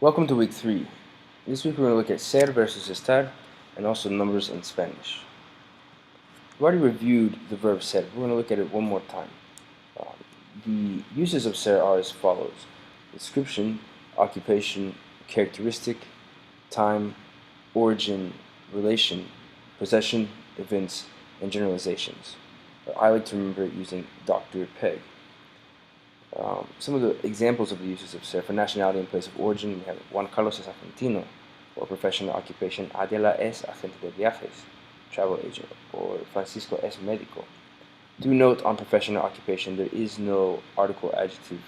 Welcome to week 3. This week we're going to look at ser versus estar and also numbers in Spanish. We've already reviewed the verb ser. We're going to look at it one more time. The uses of ser are as follows: description, occupation, characteristic, time, origin, relation, possession, events, and generalizations. I like to remember it using Dr. Peg. Some of the examples of the uses of ser: for nationality and place of origin, we have Juan Carlos es argentino, or professional occupation, Adela es agente de viajes, travel agent, or Francisco es médico. Do note on professional occupation, there is no article adjective.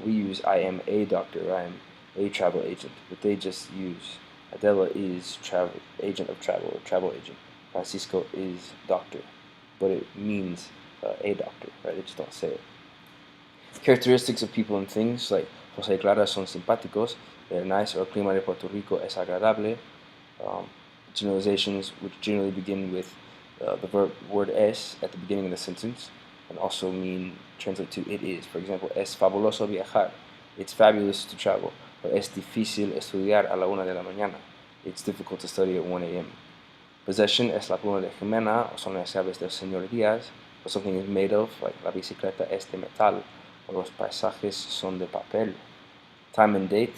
We use I am a doctor, I am a travel agent, but they just use Adela is agent of travel, or travel agent. Francisco is doctor, but it means a doctor, right? They just don't say it. Characteristics of people and things, like José y Clara son simpáticos, they're nice, or el clima de Puerto Rico es agradable. Generalizations, which generally begin with the word es at the beginning of the sentence, and also translate to it is. For example, es fabuloso viajar, it's fabulous to travel, or es difícil estudiar a la 1 de la mañana, it's difficult to study at 1 a.m. Possession, es la pluma de Jimena, o son las llaves del señor Díaz, or something is made of, like la bicicleta es de metal, o los paisajes son de papel. Time and date,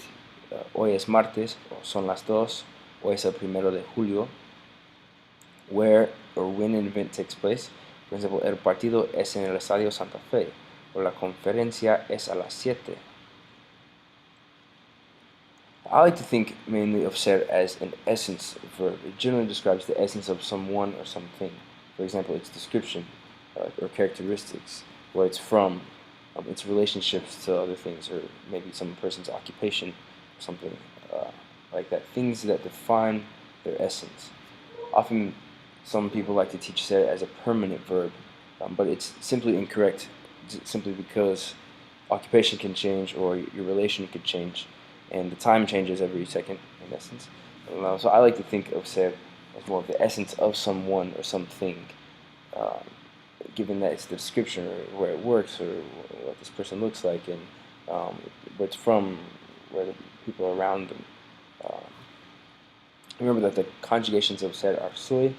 hoy es martes, o son las 2, hoy es el 1 de julio. Where or when an event takes place, for example, el partido es en el Estadio Santa Fe, or la conferencia es a las 7. I like to think mainly of ser as an essence verb. It generally describes the essence of someone or something. For example, its description or characteristics, where it's from, its relationships to other things, or maybe some person's occupation, or something like that. Things that define their essence. Often, some people like to teach ser as a permanent verb, but it's simply incorrect, simply because occupation can change or your relation could change, and the time changes every second, in essence. So I like to think of ser as more of the essence of someone or something, given that it's the description or where it works or what this person looks like and where it's from, where the people around them. Remember that the conjugations of ser are soy,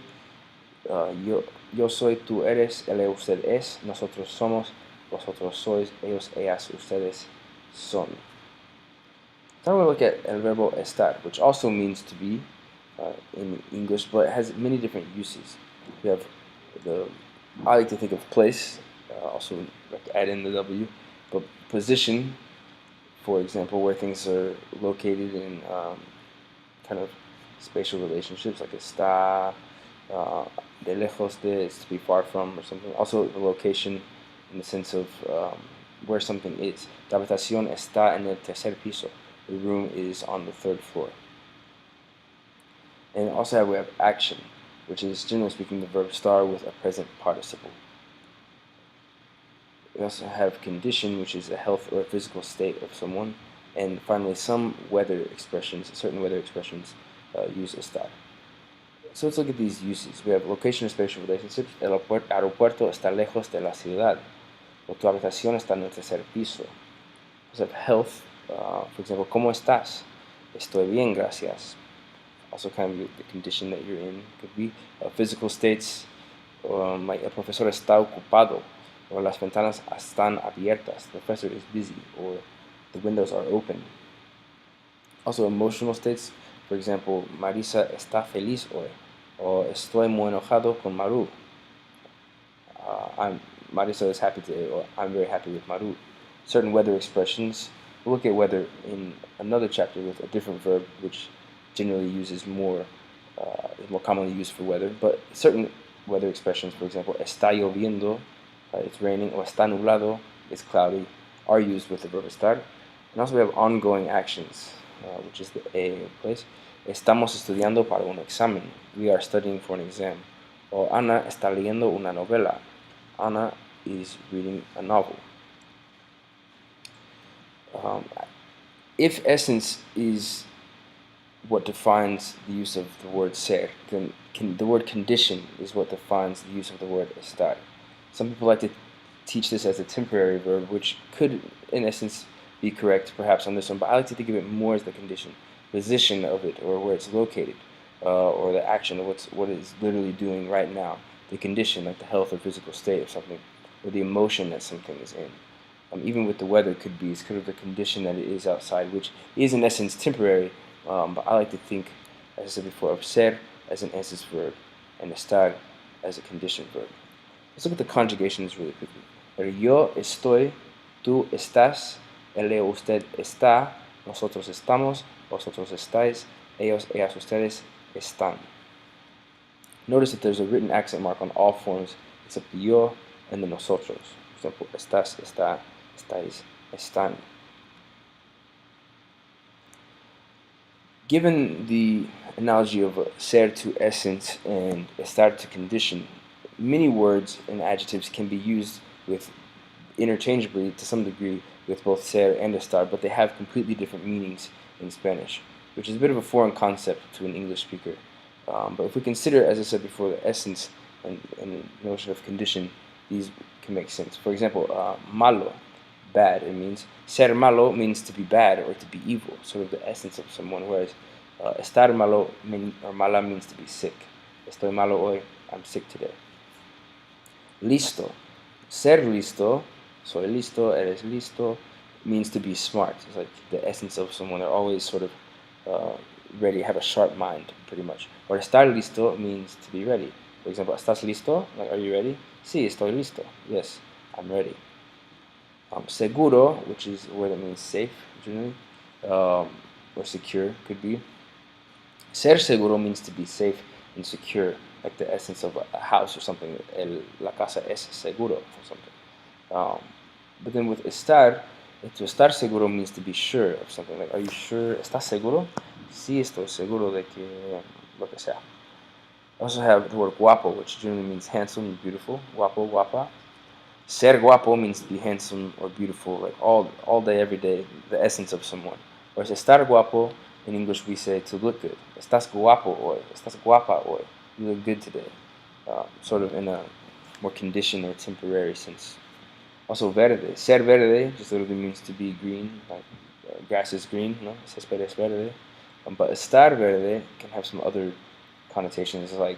yo soy, tú eres, él, usted es, nosotros somos, vosotros sois, ellos, ellas, ustedes son. Now we're going to look at el verbo estar, which also means to be in English, but it has many different uses. We have I like to think of place, also like to add in the W, but position, for example, where things are located in kind of spatial relationships, like está, de lejos de, is to be far from, or something. Also the location in the sense of where something is. La habitación está en el tercer piso. The room is on the 3rd floor. And also we have action, which is generally speaking the verb estar with a present participle. We also have condition, which is a health or a physical state of someone. And finally, some weather expressions, certain weather expressions use estar. So let's look at these uses. We have location and spatial relationships. El aeropuerto está lejos de la ciudad. O tu habitación está en el tercer piso. We have health, for example, ¿cómo estás? Estoy bien, gracias. Also kind of the condition that you're in. Could be physical states. El profesor está ocupado. Or las ventanas están abiertas. The professor is busy. Or the windows are open. Also emotional states. For example, Marisa está feliz hoy. Or estoy muy enojado con Maru. Marisa is happy today, or I'm very happy with Maru. Certain weather expressions. We'll look at weather in another chapter with a different verb, which generally uses is more commonly used for weather. But certain weather expressions, for example, está lloviendo, it's raining, or está nublado, it's cloudy, are used with the verb estar. And also we have ongoing actions, which is the A place. Estamos estudiando para un examen. We are studying for an exam. Or Ana está leyendo una novela. Ana is reading a novel. If essence is what defines the use of the word ser, then the word condition is what defines the use of the word estar. Some people like to teach this as a temporary verb, which could, in essence, be correct perhaps on this one, but I like to think of it more as the condition, position of it, or where it's located, or the action of what it's literally doing right now, the condition, like the health or physical state of something, or the emotion that something is in. Even with the weather, could be, it's kind of the condition that it is outside, which is in essence temporary, but I like to think, as I said before, of ser as an essence verb and estar as a condition verb. Let's look at the conjugations really quickly. Yo estoy, tú estás, él o usted está, nosotros estamos, vosotros estáis, ellos, ellas, ustedes están. Notice that there's a written accent mark on all forms except the yo and the nosotros. For example, estás, está, estáis, están. Given the analogy of ser to essence and estar to condition, many words and adjectives can be used with interchangeably to some degree with both ser and estar, but they have completely different meanings in Spanish, which is a bit of a foreign concept to an English speaker. But if we consider, as I said before, the essence and the notion of condition, these can make sense. For example, malo, bad, it means ser malo means to be bad or to be evil, sort of the essence of someone, whereas estar malo or mala means to be sick. Estoy malo hoy, I'm sick today. Listo, ser listo, soy listo, eres listo, means to be smart. It's like the essence of someone. They're always sort of ready, have a sharp mind, pretty much. Or estar listo means to be ready. For example, ¿estás listo? Like, are you ready? Sí, estoy listo. Yes, I'm ready. Seguro, which is a word that means safe, generally, or secure, could be. Ser seguro means to be safe and secure, like the essence of a house or something. La casa es seguro or something. But then with estar, to estar seguro means to be sure of something. Like, are you sure? ¿Estás seguro? Sí, estoy seguro de que lo que sea. I also have the word guapo, which generally means handsome and beautiful. Guapo, guapa. Ser guapo means to be handsome or beautiful, like all day, every day, the essence of someone. Whereas estar guapo, in English we say to look good. Estás guapo hoy. Estás guapa hoy. You look good today. Sort of in a more conditioned or temporary sense. Also verde. Ser verde just literally means to be green, like grass is green, no? Césped es verde. But estar verde can have some other connotations, like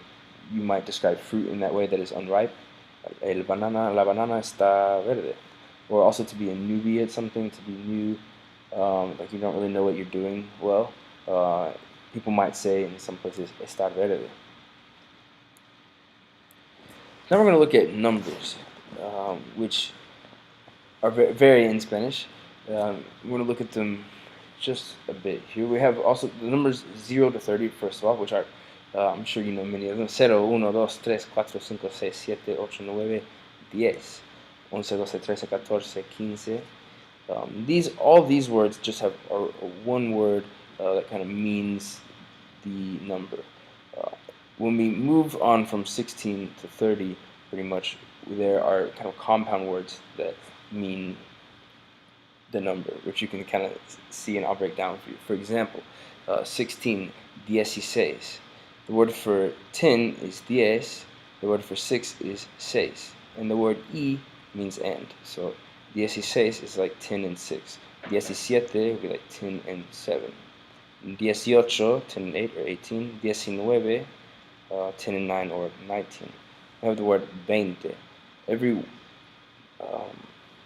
you might describe fruit in that way that is unripe. La banana está verde. Or also to be a newbie at something, to be new, like you don't really know what you're doing well. People might say in some places, estar verde. Now we're going to look at numbers, which are vary in Spanish. We're going to look at them just a bit here. We have also the numbers 0 to 30, first of all, which are, I'm sure you know many of them. 0, 1, 2, 3, 4, 5, 6, 7, 8, 9, 10. 11, 12, 13, 14, 15. All these words just have one word that kind of means the number. When we move on from 16 to 30, pretty much, there are kind of compound words that mean the number, which you can kind of see, and I'll break down for you. For example, 16, 16. The word for 10 is 10. The word for 6 is 6. And the word y means and. So 16 is like 10 and 6. 17 would be like 10 and 7. 18, 10 and 8 or 18. 19, 10 and 9 or 19. I have the word 20. Every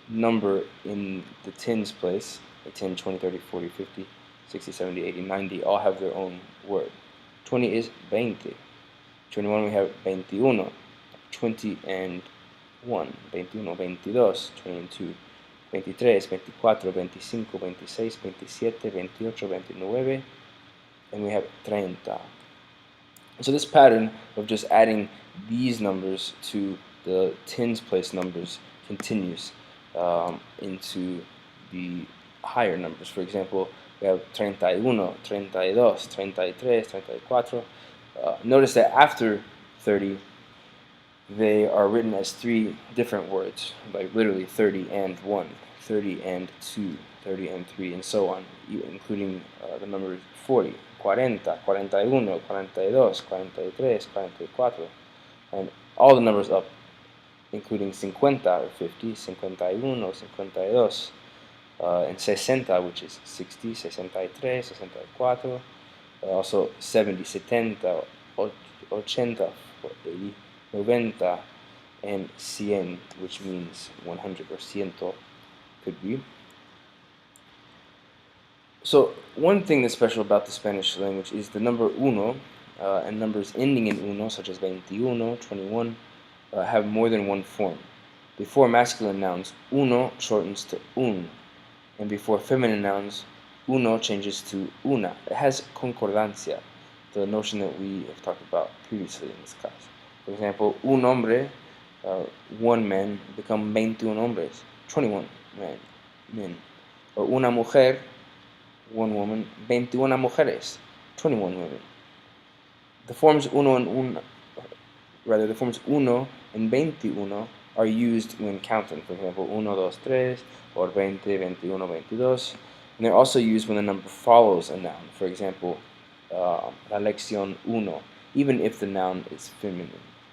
number in the tens place, like 10, 20, 30, 40, 50, 60, 70, 80, 90, all have their own word. 20 is 20. 21 we have 21. 20 and 1. 21, 22, 20 and 2. 23, 24, 25, 26, 27, 28, 29, and we have 30. So this pattern of just adding these numbers to the tens place numbers continues into the higher numbers. For example, we have 31, 32, 33, 34. Notice that after 30, they are written as three different words, like literally 30 and 1, 30 and 2, 30 and 3, and so on, including the number 40, 40, 41, 42, 43, 44, and all the numbers up, including 50 or 50, 51 or 52, and 60, which is 60, 63, 64. Also 70, 70, 80, 80, 90, and 100, which means 100 or ciento could be. So one thing that's special about the Spanish language is the number uno, and numbers ending in uno, such as 21, 21, have more than one form. Before masculine nouns, uno shortens to un, and before feminine nouns, uno changes to una. It has concordancia, the notion that we have talked about previously in this class. For example, un hombre, one man, become 21 hombres, 21 men. Or una mujer, one woman, 21 mujeres, 21 women. The forms uno and 21 are used when counting. For example, 1, 2, 3, or 20, 21, 22. And they're also used when the number follows a noun. For example, la lección uno, even if the noun is feminine,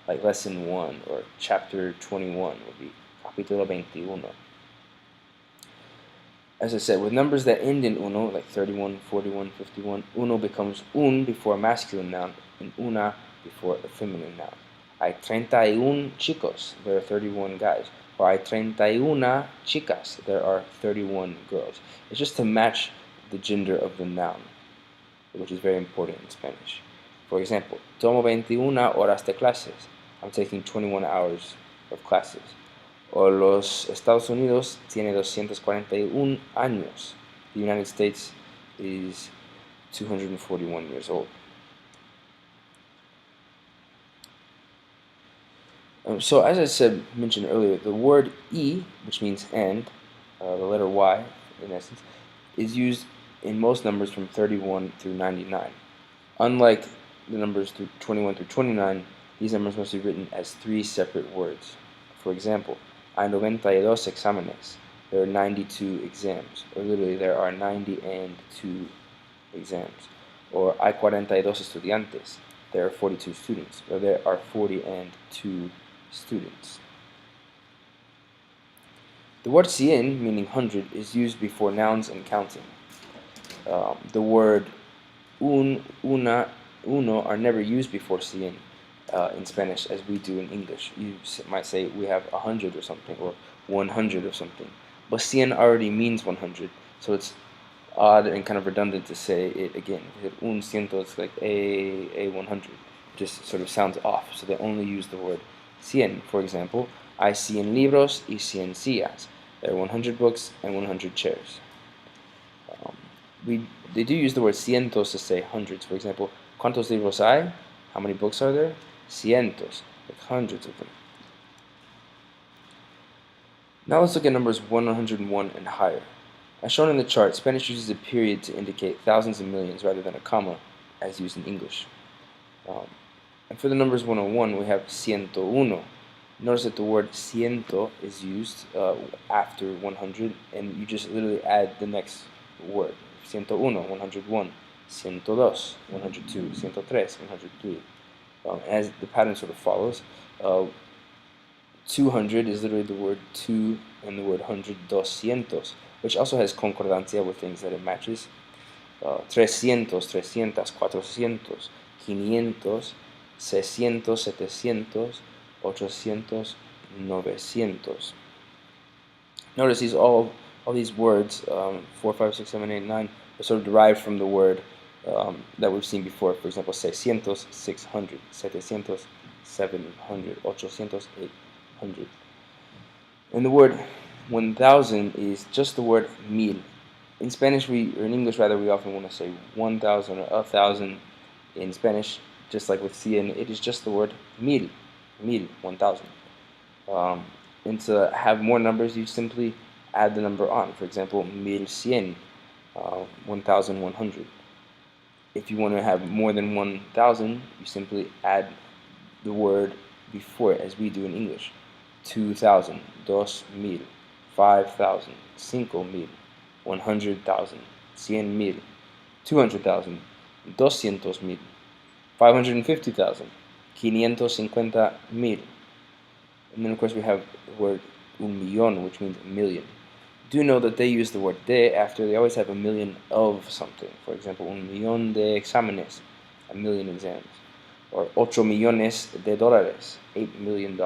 like lesson 1 or chapter 21 would be capítulo 21. As I said, with numbers that end in uno, like 31, 41, 51, uno becomes un before a masculine noun and una before a feminine noun. Hay 31 chicos, there are 31 guys. Or hay 31 chicas, there are 31 girls. It's just to match the gender of the noun, which is very important in Spanish. For example, tomo 21 horas de clases. I'm taking 21 hours of classes. O los Estados Unidos tiene 241 años. The United States is 241 years old. So as I mentioned earlier, the word y, which means and, the letter y in essence, is used in most numbers from 31 through 99. Unlike the numbers 21 through 29, these numbers must be written as 3 separate words. For example, hay 92 exámenes. There are 92 exams. Or literally, there are 92 exams. Or hay 42 estudiantes. There are 42 students. Or there are 42 students. The word cien, meaning 100, is used before nouns and counting. The word una, uno are never used before cien in Spanish as we do in English. You might say we have 100 or something, or 100 or something. But cien already means 100, so it's odd and kind of redundant to say it again. Un ciento, it's like a 100. Just sort of sounds off, so they only use the word cien. For example, hay 100 libros y 100 sillas. There are 100 books and 100 chairs. They do use the word cientos to say hundreds. For example, ¿cuántos libros hay? How many books are there? Cientos, like hundreds of them. Now let's look at numbers 101 and higher. As shown in the chart, Spanish uses a period to indicate thousands and millions rather than a comma, as used in English. And for the numbers 101, we have 101. Notice that the word ciento is used after 100, and you just literally add the next word. 101, 101, 102, 102, 103, 103. As the pattern sort of follows, 200 is literally the word two and the word 100, 200, which also has concordancia with things that it matches. 300, 300, 400, 500, 600, 700, 800, 900. Notice all these words, 4, 5, 6, 7, 8, 9, are sort of derived from the word that we've seen before. For example, 600, 600, 700, 700, 800, 800. And the word 1000 is just the word mil. In Spanish, or in English rather, we often want to say 1000 or 1000. In Spanish, just like with cien, it is just the word mil, 1000. And to have more numbers, you simply add the number on. For example, 1100, 1100. If you want to have more than 1000, you simply add the word before it, as we do in English. 2000, 2000, 5000, 5000, 100,000, 100,000, 200,000, 200,000, 550,000, 550,000. And then of course we have the word un millón, which means a million. Do know that they use the word de after they always have a million of something. For example, un millón de exámenes, a million exams. Or ocho millones de dólares, $8 million.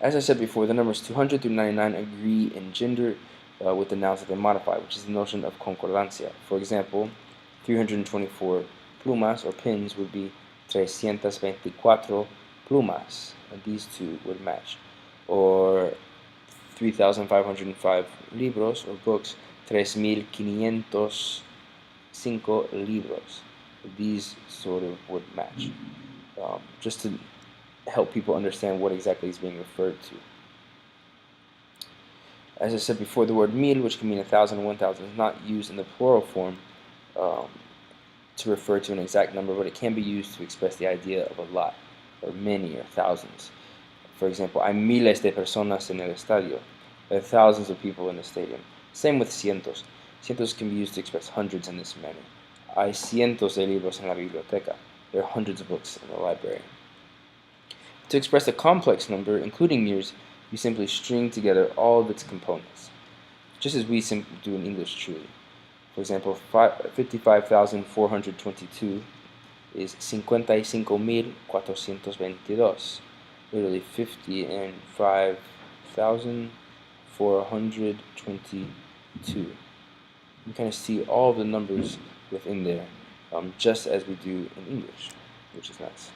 As I said before, the numbers 200 through 99 agree in gender with the nouns that they modify, which is the notion of concordancia. For example, 324 plumas or pins would be 324 plumas, and these two would match. Or 3,505 libros or books, 3,505 libros. These sort of would match. Just to help people understand what exactly is being referred to. As I said before, the word mil, which can mean 1,000 or 1,000, is not used in the plural form to refer to an exact number, but it can be used to express the idea of a lot, or many, or thousands. For example, hay miles de personas en el estadio. There are thousands of people in the stadium. Same with cientos. Cientos can be used to express hundreds in this manner. Hay cientos de libros en la biblioteca. There are hundreds of books in the library. To express a complex number, including years, you simply string together all of its components, just as we simply do in English truly. For example, 55,422 is 55,422, literally 55,422. You kind of see all of the numbers within there, just as we do in English, which is nice.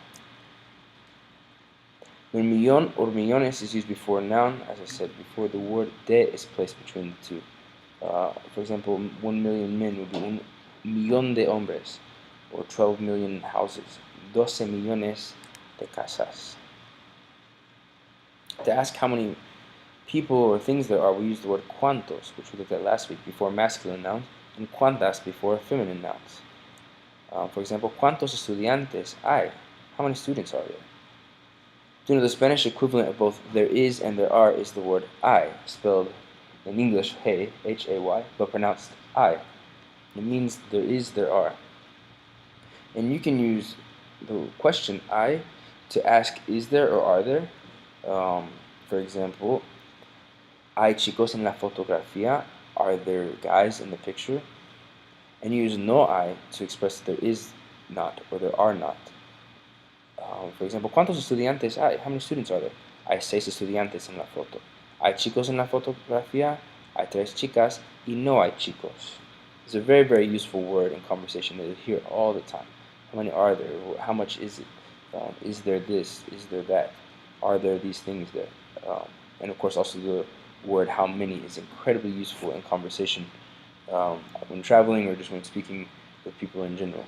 When millón or millones is used before a noun, as I said before, the word de is placed between the two. For example, 1 million men would be un millón de hombres, or 12 million houses, 12 millones de casas. To ask how many people or things there are, we use the word cuantos, which we looked at last week, before masculine nouns, and cuantas before feminine nouns. For example, ¿cuántos estudiantes hay? How many students are there? You know, the Spanish equivalent of both there is and there are is the word hay, spelled in English hey, H-A-Y, but pronounced I. It means there is, there are. And you can use the question I to ask is there or are there. For example, hay chicos en la fotografía, are there guys in the picture? And you use no hay to express that there is not or there are not. For example, ¿cuántos estudiantes hay? How many students are there? Hay 6 estudiantes en la foto. Hay chicos en la fotografía, hay 3 chicas, y no hay chicos. It's a very, very useful word in conversation that you hear all the time. How many are there? How much is it? Is there this? Is there that? Are there these things there? And of course, also the word how many is incredibly useful in conversation when traveling or just when speaking with people in general.